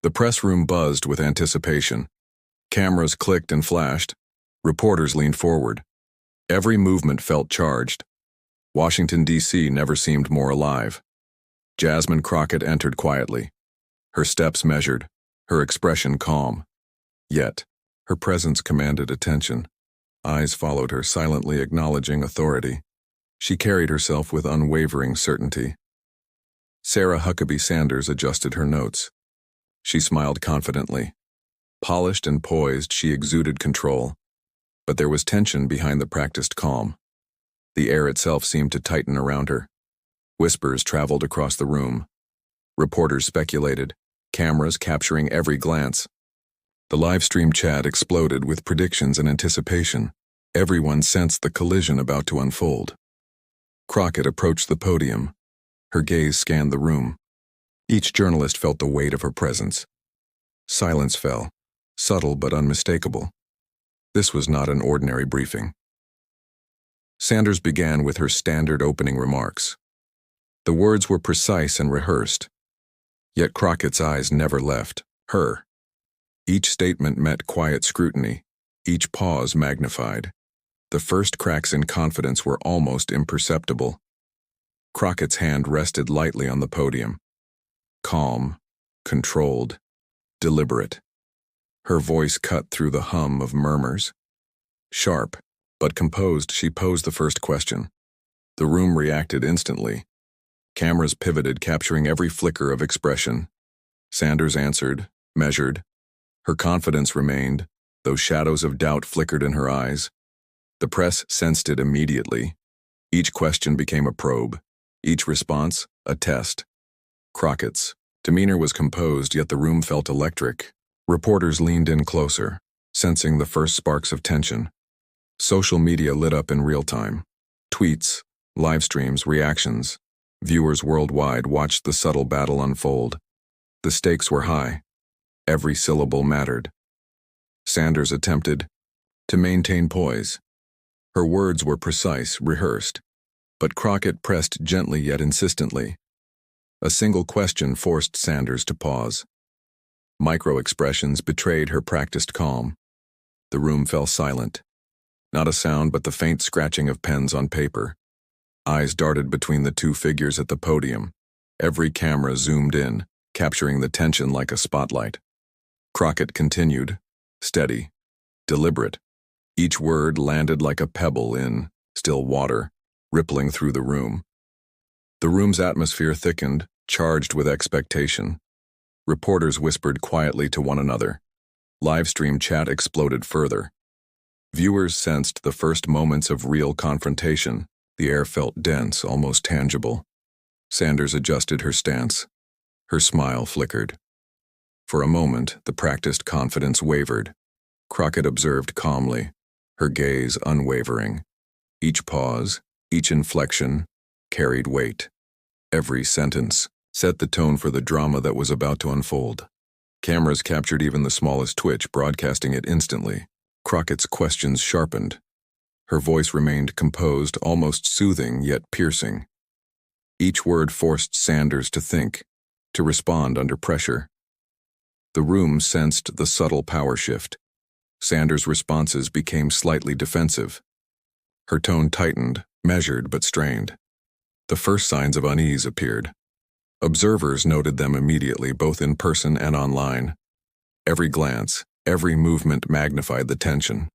The press room buzzed with anticipation. Cameras clicked and flashed. Reporters leaned forward. Every movement felt charged. Washington, D.C. never seemed more alive. Jasmine Crockett entered quietly. Her steps measured, her expression calm. Yet, her presence commanded attention. Eyes followed her, silently acknowledging authority. She carried herself with unwavering certainty. Sarah Huckabee Sanders adjusted her notes. She smiled confidently. Polished and poised, she exuded control. But there was tension behind the practiced calm. The air itself seemed to tighten around her. Whispers traveled across the room. Reporters speculated, cameras capturing every glance. The live-stream chat exploded with predictions and anticipation. Everyone sensed the collision about to unfold. Crockett approached the podium. Her gaze scanned the room. Each journalist felt the weight of her presence. Silence fell, subtle but unmistakable. This was not an ordinary briefing. Sanders began with her standard opening remarks. The words were precise and rehearsed. Yet Crockett's eyes never left her. Each statement met quiet scrutiny, each pause magnified. The first cracks in confidence were almost imperceptible. Crockett's hand rested lightly on the podium. Calm, controlled, deliberate. Her voice cut through the hum of murmurs. Sharp, but composed, she posed the first question. The room reacted instantly. Cameras pivoted, capturing every flicker of expression. Sanders answered, measured. Her confidence remained, though shadows of doubt flickered in her eyes. The press sensed it immediately. Each question became a probe, each response a test. Crockett's demeanor was composed, yet the room felt electric. Reporters leaned in closer, sensing the first sparks of tension. Social media lit up in real time. Tweets, live streams, reactions. Viewers worldwide watched the subtle battle unfold. The stakes were high. Every syllable mattered. Sanders attempted to maintain poise. Her words were precise, rehearsed, but Crockett pressed gently yet insistently. A single question forced Sanders to pause. Micro-expressions betrayed her practiced calm. The room fell silent. Not a sound but the faint scratching of pens on paper. Eyes darted between the two figures at the podium. Every camera zoomed in, capturing the tension like a spotlight. Crockett continued, steady, deliberate. Each word landed like a pebble in still water, rippling through the room. The room's atmosphere thickened, charged with expectation. Reporters whispered quietly to one another. Live-stream chat exploded further. Viewers sensed the first moments of real confrontation. The air felt dense, almost tangible. Sanders adjusted her stance. Her smile flickered. For a moment, the practiced confidence wavered. Crockett observed calmly, her gaze unwavering. Each pause, each inflection, carried weight. Every sentence set the tone for the drama that was about to unfold. Cameras captured even the smallest twitch, broadcasting it instantly. Crockett's questions sharpened. Her voice remained composed, almost soothing yet piercing. Each word forced Sanders to think, to respond under pressure. The room sensed the subtle power shift. Sanders' responses became slightly defensive. Her tone tightened, measured but strained. The first signs of unease appeared. Observers noted them immediately, both in person and online. Every glance, every movement magnified the tension.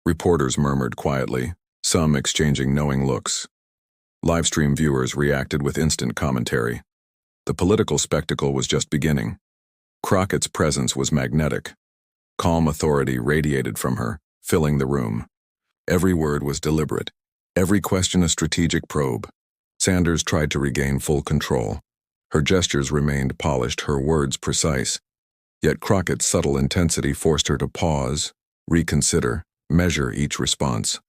Reporters murmured quietly, some exchanging knowing looks. Livestream viewers reacted with instant commentary. The political spectacle was just beginning. Crockett's presence was magnetic. Calm authority radiated from her, filling the room. Every word was deliberate, every question a strategic probe. Sanders tried to regain full control. Her gestures remained polished, her words precise. Yet Crockett's subtle intensity forced her to pause, reconsider, measure each response.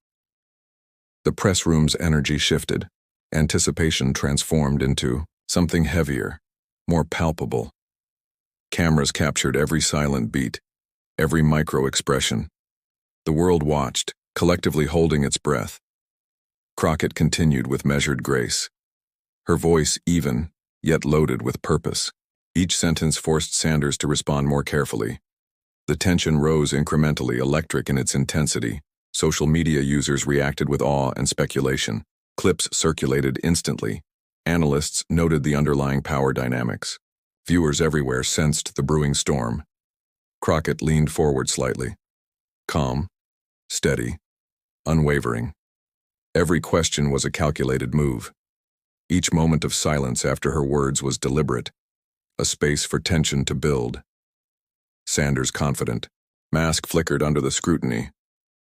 The press room's energy shifted. Anticipation transformed into something heavier, more palpable. Cameras captured every silent beat, every micro-expression. The world watched, collectively holding its breath. Crockett continued with measured grace. Her voice even, yet loaded with purpose. Each sentence forced Sanders to respond more carefully. The tension rose incrementally, electric in its intensity. Social media users reacted with awe and speculation. Clips circulated instantly. Analysts noted the underlying power dynamics. Viewers everywhere sensed the brewing storm. Crockett leaned forward slightly. Calm, steady, unwavering. Every question was a calculated move. Each moment of silence after her words was deliberate, a space for tension to build. Sanders confident. Mask flickered under the scrutiny.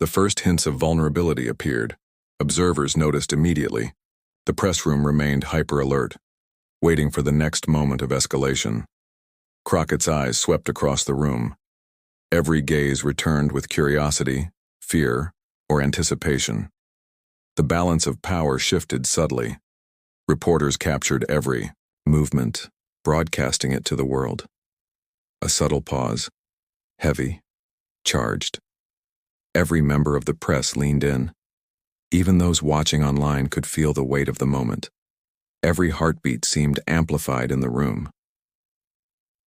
The first hints of vulnerability appeared. Observers noticed immediately. The press room remained hyper-alert, waiting for the next moment of escalation. Crockett's eyes swept across the room. Every gaze returned with curiosity, fear, or anticipation. The balance of power shifted subtly. Reporters captured every movement, broadcasting it to the world. A subtle pause, heavy, charged. Every member of the press leaned in. Even those watching online could feel the weight of the moment. Every heartbeat seemed amplified in the room.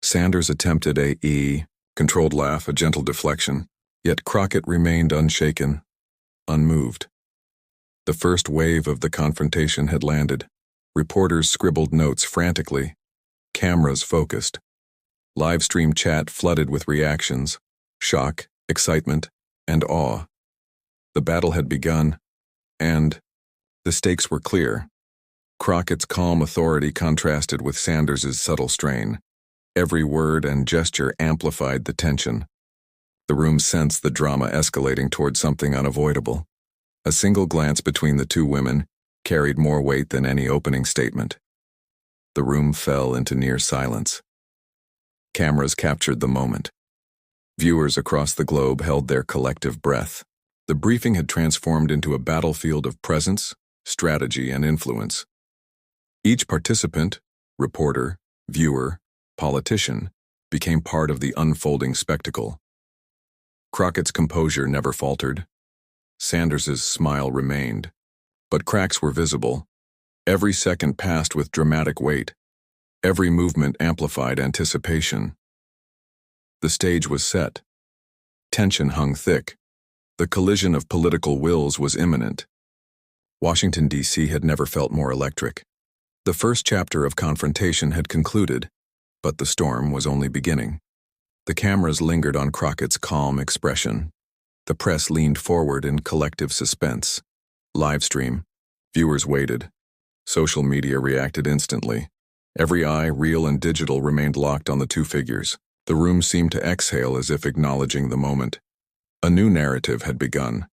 Sanders attempted a controlled laugh, a gentle deflection, yet Crockett remained unshaken, unmoved. The first wave of the confrontation had landed. Reporters scribbled notes frantically. Cameras focused. Live stream chat flooded with reactions, shock, excitement, and awe. The battle had begun, and the stakes were clear. Crockett's calm authority contrasted with Sanders's subtle strain. Every word and gesture amplified the tension. The room sensed the drama escalating toward something unavoidable. A single glance between the two women carried more weight than any opening statement. The room fell into near silence. Cameras captured the moment. Viewers across the globe held their collective breath. The briefing had transformed into a battlefield of presence, strategy, and influence. Each participant, reporter, viewer, politician, became part of the unfolding spectacle. Crockett's composure never faltered. Sanders's smile remained, but cracks were visible. Every second passed with dramatic weight. Every movement amplified anticipation. The stage was set. Tension hung thick. The collision of political wills was imminent. Washington, D.C. had never felt more electric. The first chapter of confrontation had concluded, but the storm was only beginning. The cameras lingered on Crockett's calm expression. The press leaned forward in collective suspense. Live stream. Viewers waited. Social media reacted instantly. Every eye, real and digital, remained locked on the two figures. The room seemed to exhale as if acknowledging the moment. A new narrative had begun,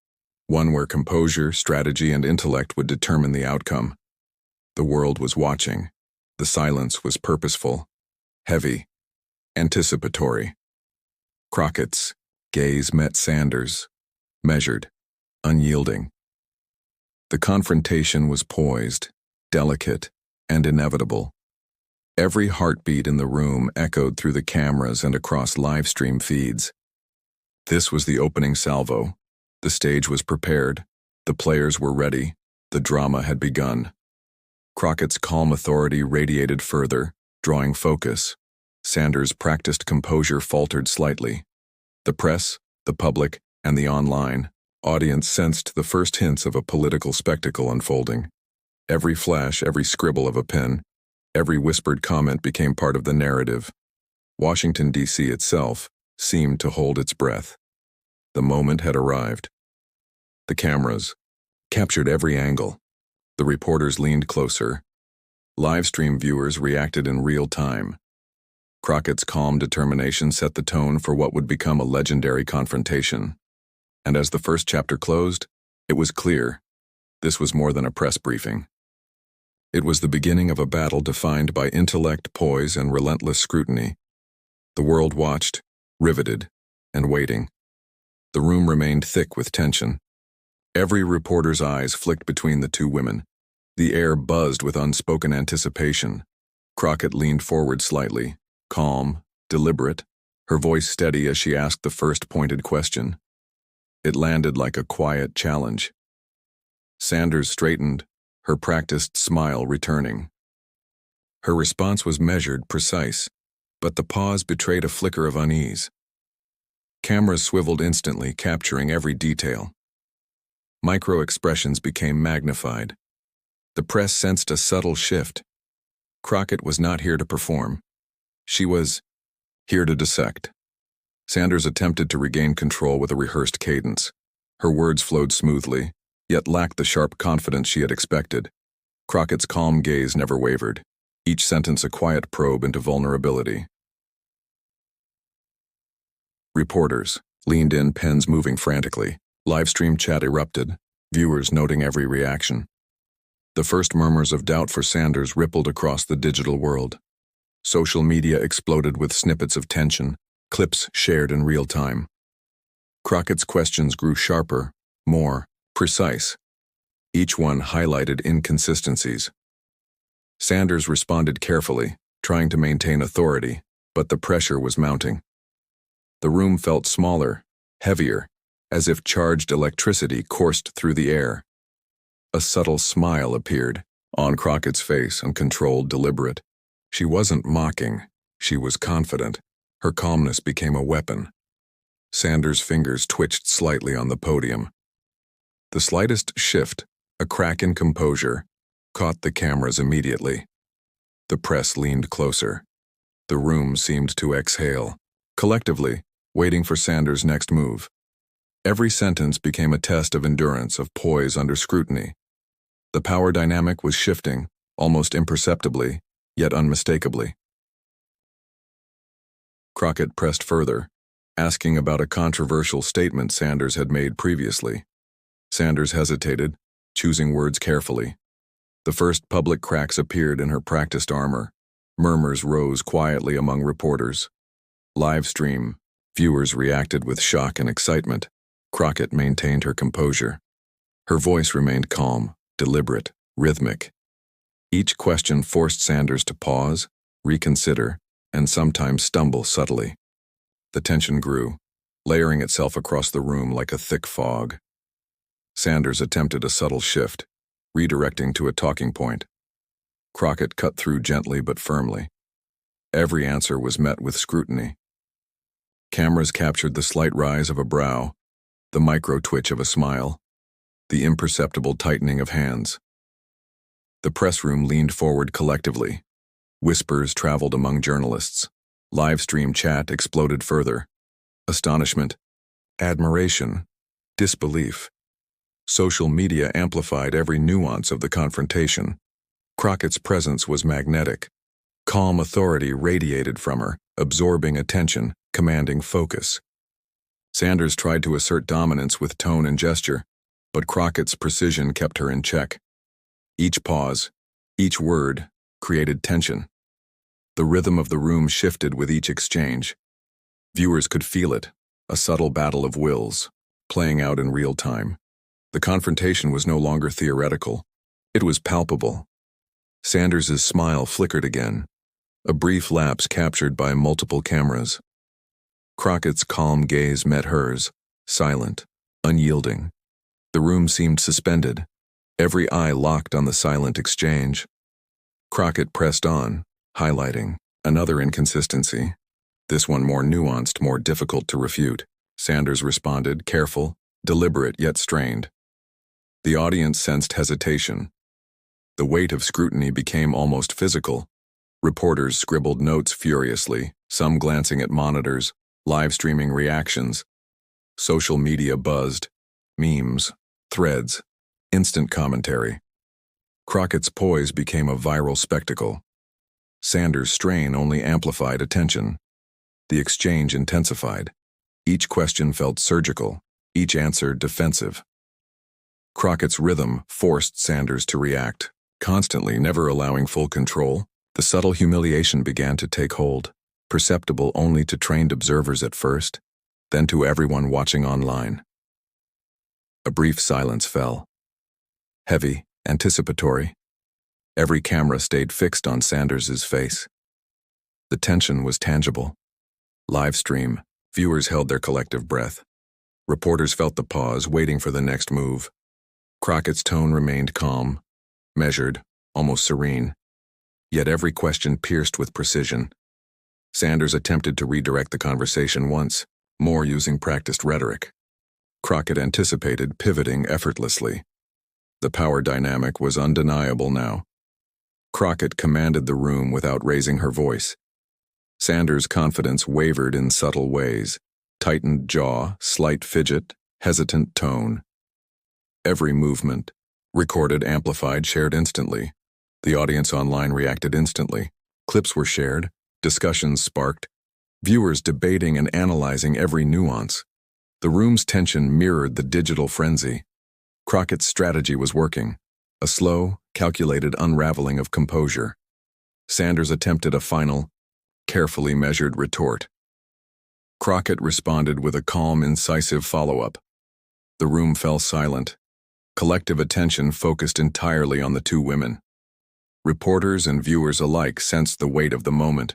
one where composure, strategy, and intellect would determine the outcome. The world was watching. The silence was purposeful, heavy, anticipatory. Crockett's gaze met Sanders', measured, unyielding. The confrontation was poised, delicate, and inevitable. Every heartbeat in the room echoed through the cameras and across live stream feeds. This was the opening salvo. The stage was prepared. The players were ready. The drama had begun. Crockett's calm authority radiated further, drawing focus. Sanders' practiced composure faltered slightly. The press, the public, and the online audience sensed the first hints of a political spectacle unfolding. Every flash, every scribble of a pen, every whispered comment became part of the narrative. Washington, D.C. itself seemed to hold its breath. The moment had arrived. The cameras captured every angle. The reporters leaned closer. Live stream viewers reacted in real time. Crockett's calm determination set the tone for what would become a legendary confrontation. And as the first chapter closed, it was clear this was more than a press briefing. It was the beginning of a battle defined by intellect, poise, and relentless scrutiny. The world watched, riveted, and waiting. The room remained thick with tension. Every reporter's eyes flicked between the two women. The air buzzed with unspoken anticipation. Crockett leaned forward slightly, calm, deliberate, her voice steady as she asked the first pointed question. It landed like a quiet challenge. Sanders straightened, her practiced smile returning. Her response was measured, precise. but the pause betrayed a flicker of unease. Cameras swiveled instantly, capturing every detail. Micro-expressions became magnified. The press sensed a subtle shift. Crockett was not here to perform. She was here to dissect. Sanders attempted to regain control with a rehearsed cadence. Her words flowed smoothly, yet lacked the sharp confidence she had expected. Crockett's calm gaze never wavered, each sentence a quiet probe into vulnerability. Reporters leaned in, pens moving frantically. Livestream chat erupted, viewers noting every reaction. The first murmurs of doubt for Sanders rippled across the digital world. Social media exploded with snippets of tension, clips shared in real time. Crockett's questions grew sharper, more precise. Each one highlighted inconsistencies. Sanders responded carefully, trying to maintain authority, but the pressure was mounting. The room felt smaller, heavier, as if charged electricity coursed through the air. A subtle smile appeared on Crockett's face, uncontrolled, deliberate. She wasn't mocking, she was confident. Her calmness became a weapon. Sanders' fingers twitched slightly on the podium. The slightest shift, a crack in composure, caught the cameras immediately. The press leaned closer. The room seemed to exhale, collectively, waiting for Sanders' next move. Every sentence became a test of endurance, of poise under scrutiny. The power dynamic was shifting, almost imperceptibly, yet unmistakably. Crockett pressed further, asking about a controversial statement Sanders had made previously. Sanders hesitated, choosing words carefully. The first public cracks appeared in her practiced armor. Murmurs rose quietly among reporters. Live stream, viewers reacted with shock and excitement. Crockett maintained her composure. Her voice remained calm, deliberate, rhythmic. Each question forced Sanders to pause, reconsider, and sometimes stumble subtly. The tension grew, layering itself across the room like a thick fog. Sanders attempted a subtle shift, redirecting to a talking point. Crockett cut through gently but firmly. Every answer was met with scrutiny. Cameras captured the slight rise of a brow, the micro-twitch of a smile, the imperceptible tightening of hands. The press room leaned forward collectively. Whispers traveled among journalists. Live stream chat exploded further. Astonishment, admiration, disbelief. Social media amplified every nuance of the confrontation. Crockett's presence was magnetic. Calm authority radiated from her, absorbing attention, commanding focus. Sanders tried to assert dominance with tone and gesture, but Crockett's precision kept her in check. Each pause, each word, created tension. The rhythm of the room shifted with each exchange. Viewers could feel it, a subtle battle of wills, playing out in real time. The confrontation was no longer theoretical. It was palpable. Sanders's smile flickered again, a brief lapse captured by multiple cameras. Crockett's calm gaze met hers, silent, unyielding. The room seemed suspended, every eye locked on the silent exchange. Crockett pressed on, highlighting another inconsistency, this one more nuanced, more difficult to refute. Sanders responded, careful, deliberate yet strained. The audience sensed hesitation. The weight of scrutiny became almost physical. Reporters scribbled notes furiously, some glancing at monitors, live streaming reactions. Social media buzzed, memes, threads, instant commentary. Crockett's poise became a viral spectacle. Sanders' strain only amplified attention. The exchange intensified. Each question felt surgical, each answer defensive. Crockett's rhythm forced Sanders to react, constantly, never allowing full control. The subtle humiliation began to take hold, perceptible only to trained observers at first, then to everyone watching online. A brief silence fell. Heavy, anticipatory. Every camera stayed fixed on Sanders's face. The tension was tangible. Live stream, viewers held their collective breath. Reporters felt the pause, waiting for the next move. Crockett's tone remained calm, measured, almost serene. Yet every question pierced with precision. Sanders attempted to redirect the conversation once, more using practiced rhetoric. Crockett anticipated, pivoting effortlessly. The power dynamic was undeniable now. Crockett commanded the room without raising her voice. Sanders' confidence wavered in subtle ways: tightened jaw, slight fidget, hesitant tone. Every movement, recorded, amplified, shared instantly. The audience online reacted instantly. Clips were shared, discussions sparked, viewers debating and analyzing every nuance. The room's tension mirrored the digital frenzy. Crockett's strategy was working, a slow, calculated unraveling of composure. Sanders attempted a final, carefully measured retort. Crockett responded with a calm, incisive follow-up. The room fell silent. Collective attention focused entirely on the two women. Reporters and viewers alike sensed the weight of the moment.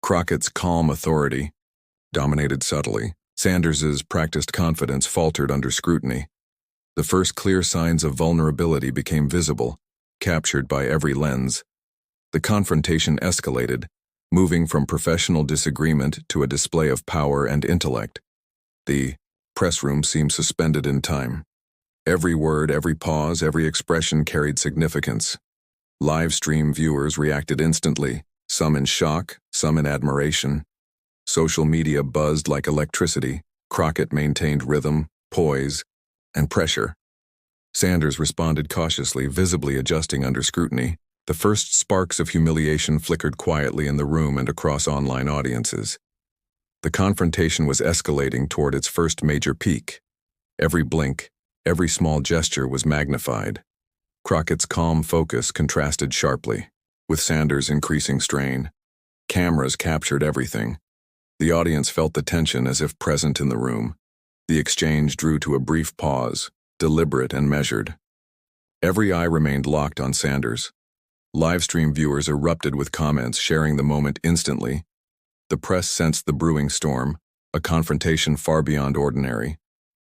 Crockett's calm authority dominated subtly. Sanders's practiced confidence faltered under scrutiny. The first clear signs of vulnerability became visible, captured by every lens. The confrontation escalated, moving from professional disagreement to a display of power and intellect. The press room seemed suspended in time. Every word, every pause, every expression carried significance. Live stream viewers reacted instantly, some in shock, some in admiration. Social media buzzed like electricity. Crockett maintained rhythm, poise, and pressure. Sanders responded cautiously, visibly adjusting under scrutiny. The first sparks of humiliation flickered quietly in the room and across online audiences. The confrontation was escalating toward its first major peak. Every blink, every small gesture was magnified. Crockett's calm focus contrasted sharply with Sanders' increasing strain. Cameras captured everything. The audience felt the tension as if present in the room. The exchange drew to a brief pause, deliberate and measured. Every eye remained locked on Sanders. Livestream viewers erupted with comments, sharing the moment instantly. The press sensed the brewing storm, a confrontation far beyond ordinary.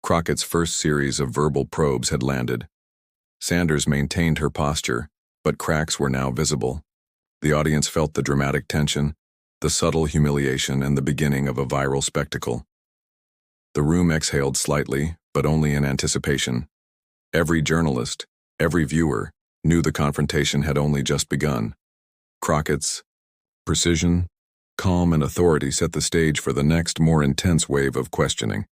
Crockett's first series of verbal probes had landed. Sanders maintained her posture, but cracks were now visible. The audience felt the dramatic tension, the subtle humiliation, and the beginning of a viral spectacle. The room exhaled slightly, but only in anticipation. Every journalist, every viewer, knew the confrontation had only just begun. Crockett's precision, calm, and authority set the stage for the next, more intense wave of questioning.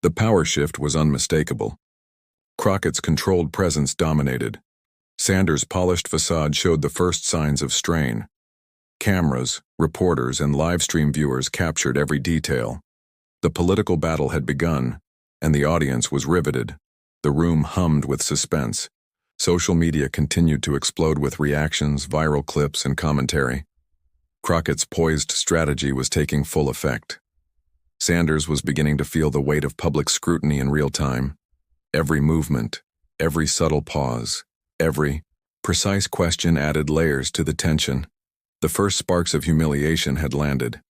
The power shift was unmistakable. Crockett's controlled presence dominated. Sanders' polished facade showed the first signs of strain. Cameras, reporters, and live-stream viewers captured every detail. The political battle had begun, and the audience was riveted. The room hummed with suspense. Social media continued to explode with reactions, viral clips, and commentary. Crockett's poised strategy was taking full effect. Sanders was beginning to feel the weight of public scrutiny in real time. Every movement, every subtle pause, every precise question added layers to the tension. The first sparks of humiliation had landed.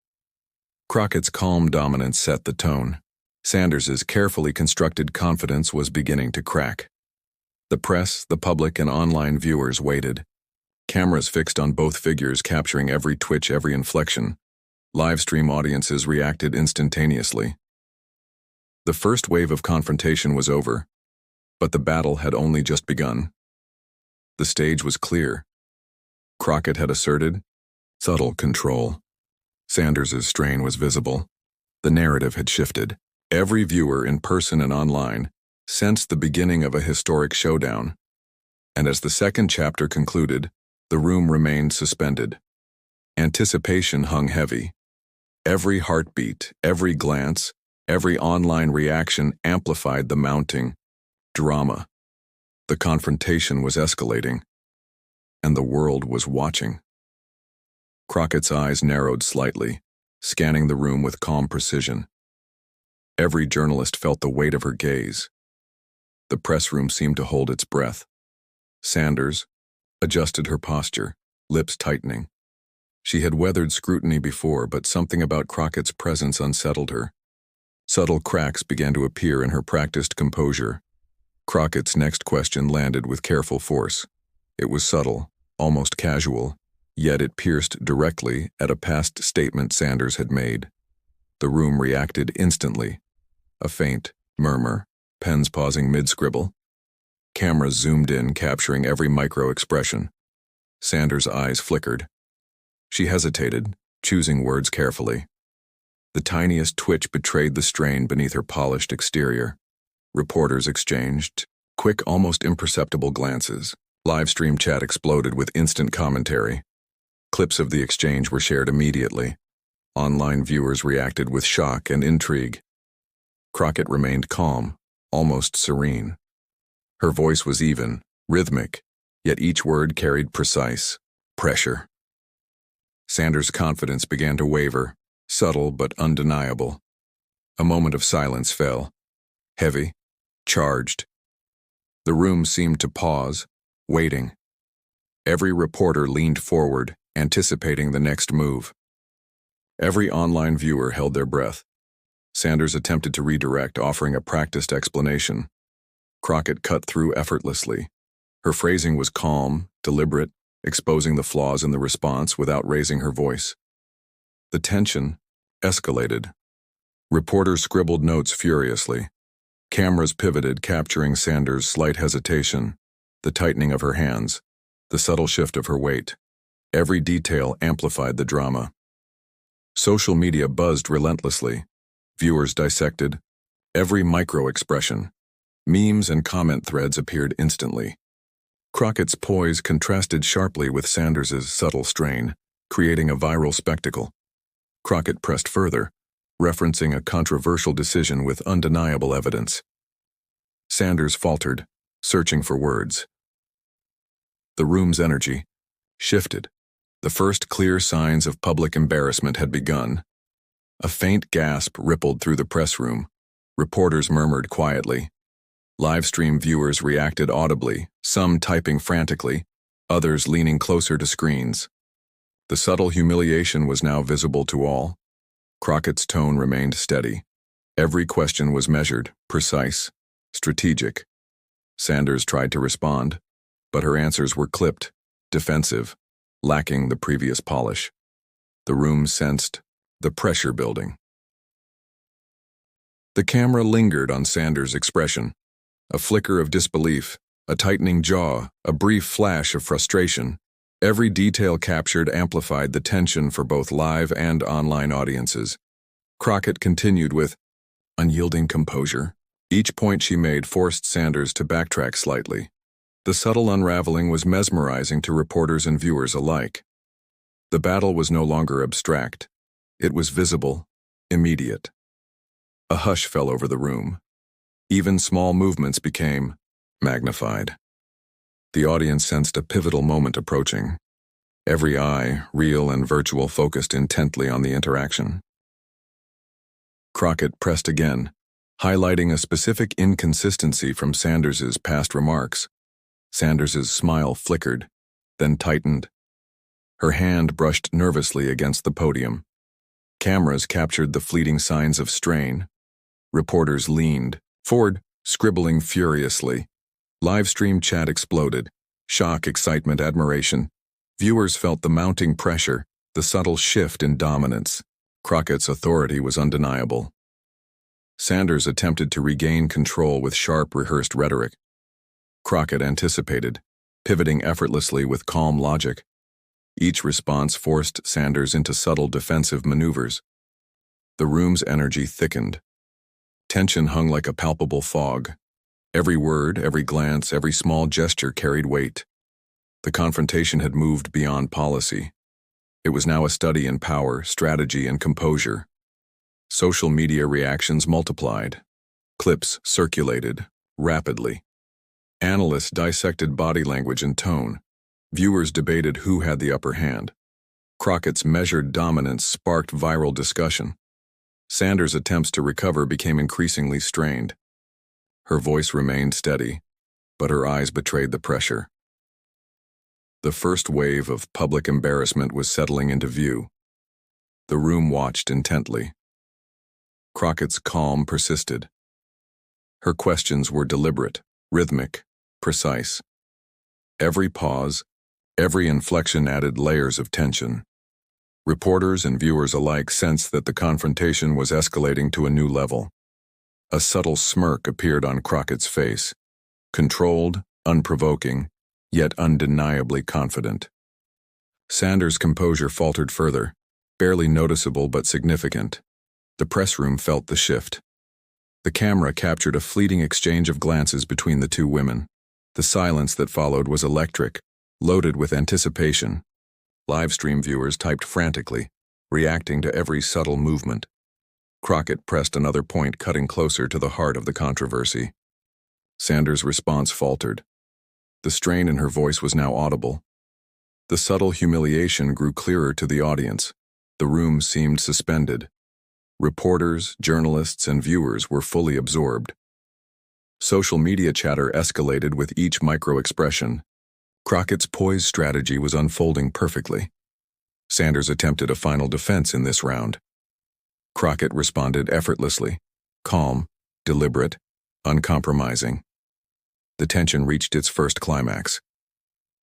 Crockett's calm dominance set the tone. Sanders's carefully constructed confidence was beginning to crack. The press, the public, and online viewers waited. Cameras fixed on both figures, capturing every twitch, every inflection. Live-stream audiences reacted instantaneously. The first wave of confrontation was over, but the battle had only just begun. The stage was clear. Crockett had asserted subtle control. Sanders's strain was visible. The narrative had shifted. Every viewer, in person and online, sensed the beginning of a historic showdown. And as the second chapter concluded, the room remained suspended. Anticipation hung heavy. Every heartbeat, every glance, every online reaction amplified the mounting drama. The confrontation was escalating, and the world was watching. Crockett's eyes narrowed slightly, scanning the room with calm precision. Every journalist felt the weight of her gaze. The press room seemed to hold its breath. Sanders adjusted her posture, lips tightening. She had weathered scrutiny before, but something about Crockett's presence unsettled her. Subtle cracks began to appear in her practiced composure. Crockett's next question landed with careful force. It was subtle, almost casual, yet it pierced directly at a past statement Sanders had made. The room reacted instantly. A faint murmur, pens pausing mid-scribble. Cameras zoomed in, capturing every micro-expression. Sanders' eyes flickered. She hesitated, choosing words carefully. The tiniest twitch betrayed the strain beneath her polished exterior. Reporters exchanged quick, almost imperceptible glances. Live-stream chat exploded with instant commentary. Clips of the exchange were shared immediately. Online viewers reacted with shock and intrigue. Crockett remained calm, almost serene. Her voice was even, rhythmic, yet each word carried precise pressure. Sanders' confidence began to waver, subtle but undeniable. A moment of silence fell, heavy, charged. The room seemed to pause, waiting. Every reporter leaned forward, anticipating the next move. Every online viewer held their breath. Sanders attempted to redirect, offering a practiced explanation. Crockett cut through effortlessly. Her phrasing was calm, deliberate, exposing the flaws in the response without raising her voice. The tension escalated. Reporters scribbled notes furiously. Cameras pivoted, capturing Sanders' slight hesitation, the tightening of her hands, the subtle shift of her weight. Every detail amplified the drama. Social media buzzed relentlessly. Viewers dissected every micro-expression. Memes and comment threads appeared instantly. Crockett's poise contrasted sharply with Sanders's subtle strain, creating a viral spectacle. Crockett pressed further, referencing a controversial decision with undeniable evidence. Sanders faltered, searching for words. The room's energy shifted. The first clear signs of public embarrassment had begun. A faint gasp rippled through the press room. Reporters murmured quietly. Live-stream viewers reacted audibly, some typing frantically, others leaning closer to screens. The subtle humiliation was now visible to all. Crockett's tone remained steady. Every question was measured, precise, strategic. Sanders tried to respond, but her answers were clipped, defensive, lacking the previous polish. The room sensed the pressure building. The camera lingered on Sanders' expression. A flicker of disbelief, a tightening jaw, a brief flash of frustration. Every detail captured amplified the tension for both live and online audiences. Crockett continued with unyielding composure. Each point she made forced Sanders to backtrack slightly. The subtle unraveling was mesmerizing to reporters and viewers alike. The battle was no longer abstract. It was visible, immediate. A hush fell over the room. Even small movements became magnified. The audience sensed a pivotal moment approaching. Every eye, real and virtual, focused intently on the interaction. Crockett pressed again, highlighting a specific inconsistency from Sanders's past remarks. Sanders's smile flickered, then tightened. Her hand brushed nervously against the podium. Cameras captured the fleeting signs of strain. Reporters leaned forward, scribbling furiously. Live-stream chat exploded. Shock, excitement, admiration. Viewers felt the mounting pressure, the subtle shift in dominance. Crockett's authority was undeniable. Sanders attempted to regain control with sharp, rehearsed rhetoric. Crockett anticipated, pivoting effortlessly with calm logic. Each response forced Sanders into subtle defensive maneuvers. The room's energy thickened. Tension hung like a palpable fog. Every word, every glance, every small gesture carried weight. The confrontation had moved beyond policy. It was now a study in power, strategy, and composure. Social media reactions multiplied. Clips circulated rapidly. Analysts dissected body language and tone. Viewers debated who had the upper hand. Crockett's measured dominance sparked viral discussion. Sanders' attempts to recover became increasingly strained. Her voice remained steady, but her eyes betrayed the pressure. The first wave of public embarrassment was settling into view. The room watched intently. Crockett's calm persisted. Her questions were deliberate, rhythmic, precise. Every pause, Every inflection added layers of tension. Reporters and viewers alike sensed that the confrontation was escalating to a new level. A subtle smirk appeared on Crockett's face, controlled, unprovoking, yet undeniably confident. Sanders' composure faltered further, barely noticeable but significant. The press room felt the shift. The camera captured a fleeting exchange of glances between the two women. The silence that followed was electric, loaded with anticipation. Livestream viewers typed frantically, reacting to every subtle movement. Crockett pressed another point, cutting closer to the heart of the controversy. Sanders' response faltered. The strain in her voice was now audible. The subtle humiliation grew clearer to the audience. The room seemed suspended. Reporters, journalists, and viewers were fully absorbed. Social media chatter escalated with each micro-expression. Crockett's poised strategy was unfolding perfectly. Sanders attempted a final defense in this round. Crockett responded effortlessly, calm, deliberate, uncompromising. The tension reached its first climax.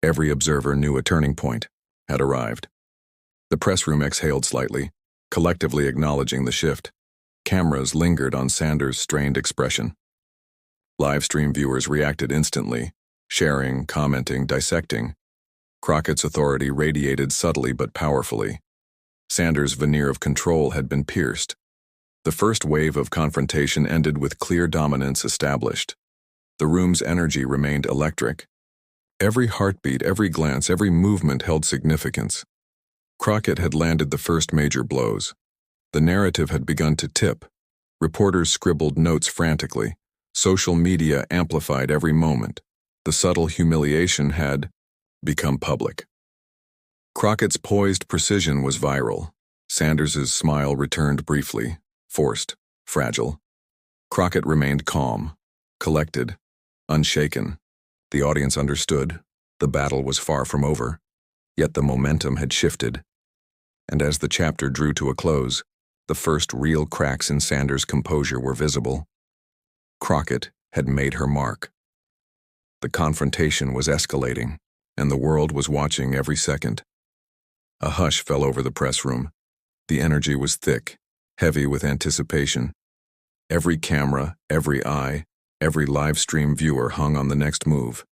Every observer knew a turning point had arrived. The press room exhaled slightly, collectively acknowledging the shift. Cameras lingered on Sanders' strained expression. Livestream viewers reacted instantly, sharing, commenting, dissecting. Crockett's authority radiated subtly but powerfully. Sanders' veneer of control had been pierced. The first wave of confrontation ended with clear dominance established. The room's energy remained electric. Every heartbeat, every glance, every movement held significance. Crockett had landed the first major blows. The narrative had begun to tip. Reporters scribbled notes frantically. Social media amplified every moment. The subtle humiliation had become public. Crockett's poised precision was viral. Sanders's smile returned briefly, forced, fragile. Crockett remained calm, collected, unshaken. The audience understood. The battle was far from over. Yet the momentum had shifted. And as the chapter drew to a close, the first real cracks in Sanders' composure were visible. Crockett had made her mark. The confrontation was escalating, and the world was watching every second. A hush fell over the press room. The energy was thick, heavy with anticipation. Every camera, every eye, every live stream viewer hung on the next move.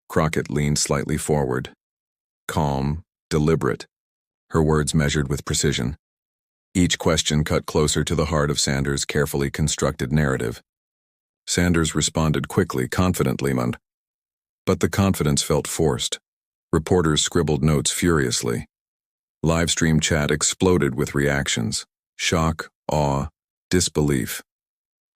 Crockett leaned slightly forward, calm, deliberate, her words measured with precision. Each question cut closer to the heart of Sanders' carefully constructed narrative. Sanders responded quickly, confidently, but the confidence felt forced. Reporters scribbled notes furiously. Livestream chat exploded with reactions: shock, awe, disbelief.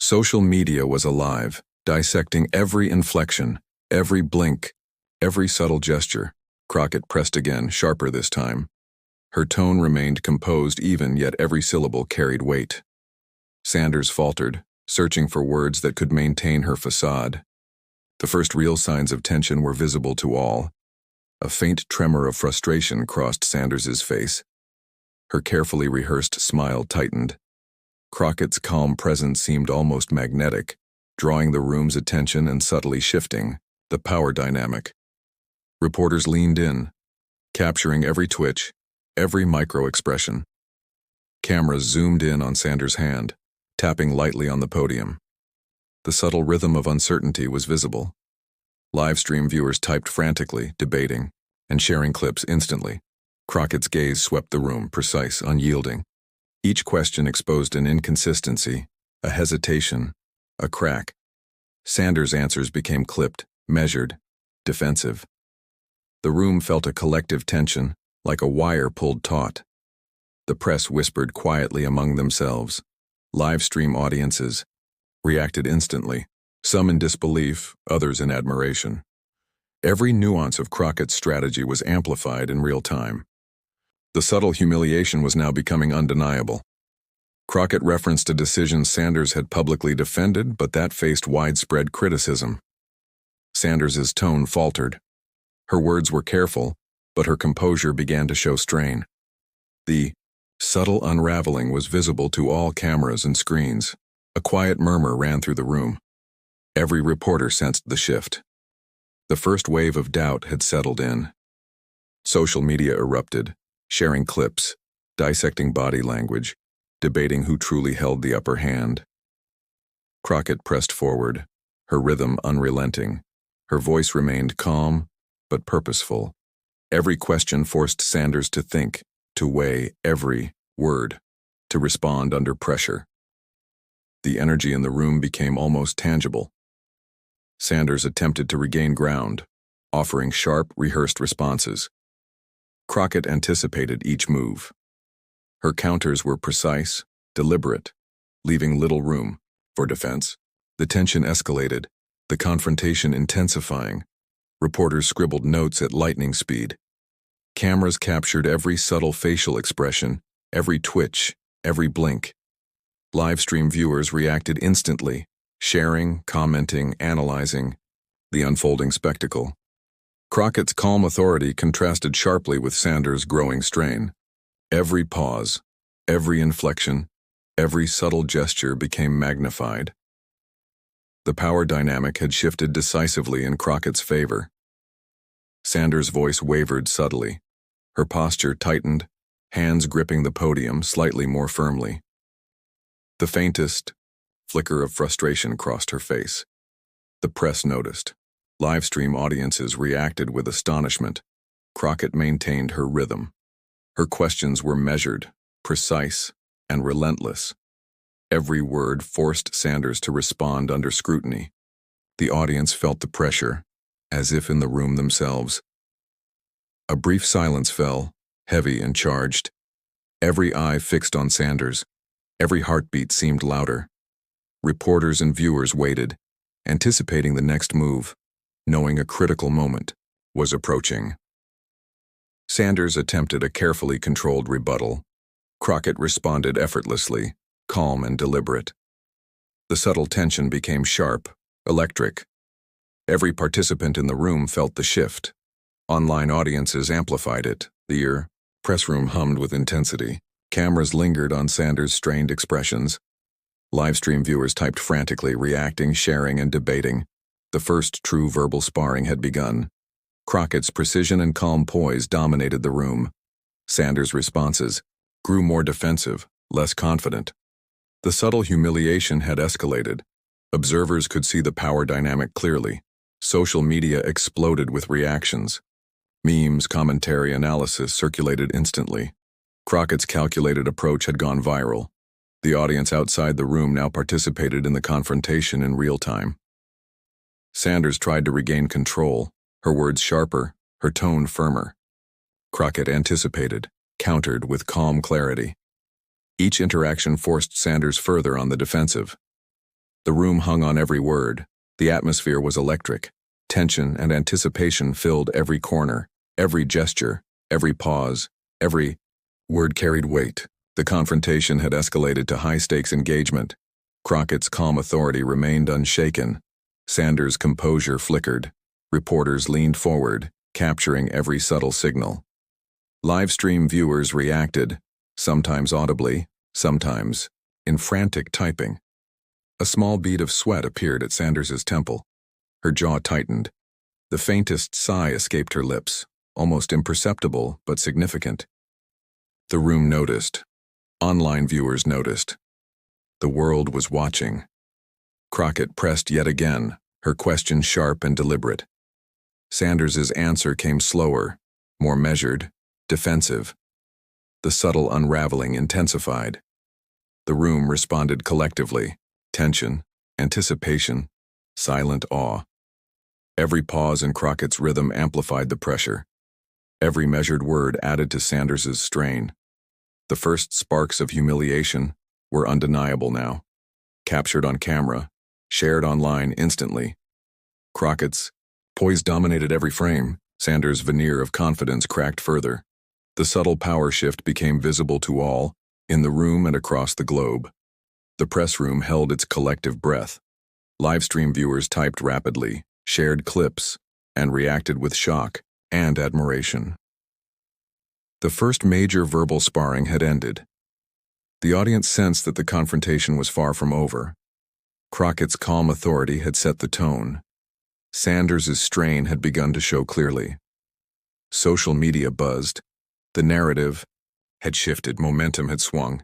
Social media was alive, dissecting every inflection, every blink, every subtle gesture. Crockett pressed again, sharper this time. Her tone remained composed even, yet every syllable carried weight. Sanders faltered, searching for words that could maintain her facade. The first real signs of tension were visible to all. A faint tremor of frustration crossed Sanders's face. Her carefully rehearsed smile tightened. Crockett's calm presence seemed almost magnetic, drawing the room's attention and subtly shifting the power dynamic. Reporters leaned in, capturing every twitch, every micro-expression. Cameras zoomed in on Sanders' hand, tapping lightly on the podium. The subtle rhythm of uncertainty was visible. Livestream viewers typed frantically, debating, and sharing clips instantly. Crockett's gaze swept the room, precise, unyielding. Each question exposed an inconsistency, a hesitation, a crack. Sanders' answers became clipped, measured, defensive. The room felt a collective tension, like a wire pulled taut. The press whispered quietly among themselves. Livestream audiences reacted instantly, some in disbelief, others in admiration. Every nuance of Crockett's strategy was amplified in real time. The subtle humiliation was now becoming undeniable. Crockett referenced a decision Sanders had publicly defended, but that faced widespread criticism. Sanders's tone faltered. Her words were careful, but her composure began to show strain. The subtle unraveling was visible to all cameras and screens. A quiet murmur ran through the room. Every reporter sensed the shift. The first wave of doubt had settled in. Social media erupted, sharing clips, dissecting body language, debating who truly held the upper hand. Crockett pressed forward, her rhythm unrelenting. Her voice remained calm, but purposeful. Every question forced Sanders to think, to weigh every word, to respond under pressure. The energy in the room became almost tangible. Sanders attempted to regain ground, offering sharp, rehearsed responses. Crockett anticipated each move. Her counters were precise, deliberate, leaving little room for defense. The tension escalated, the confrontation intensifying. Reporters scribbled notes at lightning speed. Cameras captured every subtle facial expression, every twitch, every blink. Livestream viewers reacted instantly, sharing, commenting, analyzing the unfolding spectacle. Crockett's calm authority contrasted sharply with Sanders' growing strain. Every pause, every inflection, every subtle gesture became magnified. The power dynamic had shifted decisively in Crockett's favor. Sanders' voice wavered subtly. Her posture tightened, hands gripping the podium slightly more firmly. The faintest flicker of frustration crossed her face. The press noticed. Livestream audiences reacted with astonishment. Crockett maintained her rhythm. Her questions were measured, precise, and relentless. Every word forced Sanders to respond under scrutiny. The audience felt the pressure, as if in the room themselves. A brief silence fell, heavy and charged. Every eye fixed on Sanders. Every heartbeat seemed louder. Reporters and viewers waited, anticipating the next move, knowing a critical moment was approaching. Sanders attempted a carefully controlled rebuttal. Crockett responded effortlessly, calm and deliberate. The subtle tension became sharp, electric. Every participant in the room felt the shift. Online audiences amplified it. The press room hummed with intensity. Cameras lingered on Sanders' strained expressions. Livestream viewers typed frantically, reacting, sharing, and debating. The first true verbal sparring had begun. Crockett's precision and calm poise dominated the room. Sanders' responses grew more defensive, less confident. The subtle humiliation had escalated. Observers could see the power dynamic clearly. Social media exploded with reactions. Memes, commentary, analysis circulated instantly. Crockett's calculated approach had gone viral. The audience outside the room now participated in the confrontation in real time. Sanders tried to regain control, her words sharper, her tone firmer. Crockett anticipated, countered with calm clarity. Each interaction forced Sanders further on the defensive. The room hung on every word. The atmosphere was electric. Tension and anticipation filled every corner, every gesture, every pause, every word carried weight. The confrontation had escalated to high-stakes engagement. Crockett's calm authority remained unshaken. Sanders' composure flickered. Reporters leaned forward, capturing every subtle signal. Livestream viewers reacted, sometimes audibly, sometimes in frantic typing. A small bead of sweat appeared at Sanders' temple. Her jaw tightened. The faintest sigh escaped her lips, almost imperceptible but significant. The room noticed. Online viewers noticed. The world was watching. Crockett pressed yet again, her question sharp and deliberate. Sanders' answer came slower, more measured, defensive. The subtle unraveling intensified. The room responded collectively. Tension, anticipation, silent awe. Every pause in Crockett's rhythm amplified the pressure. Every measured word added to Sanders' strain. The first sparks of humiliation were undeniable now. Captured on camera, shared online instantly. Crockett's poise dominated every frame. Sanders' veneer of confidence cracked further. The subtle power shift became visible to all, in the room and across the globe. The press room held its collective breath. Livestream viewers typed rapidly, shared clips, and reacted with shock and admiration. The first major verbal sparring had ended. The audience sensed that the confrontation was far from over. Crockett's calm authority had set the tone. Sanders' strain had begun to show clearly. Social media buzzed. The narrative had shifted, momentum had swung.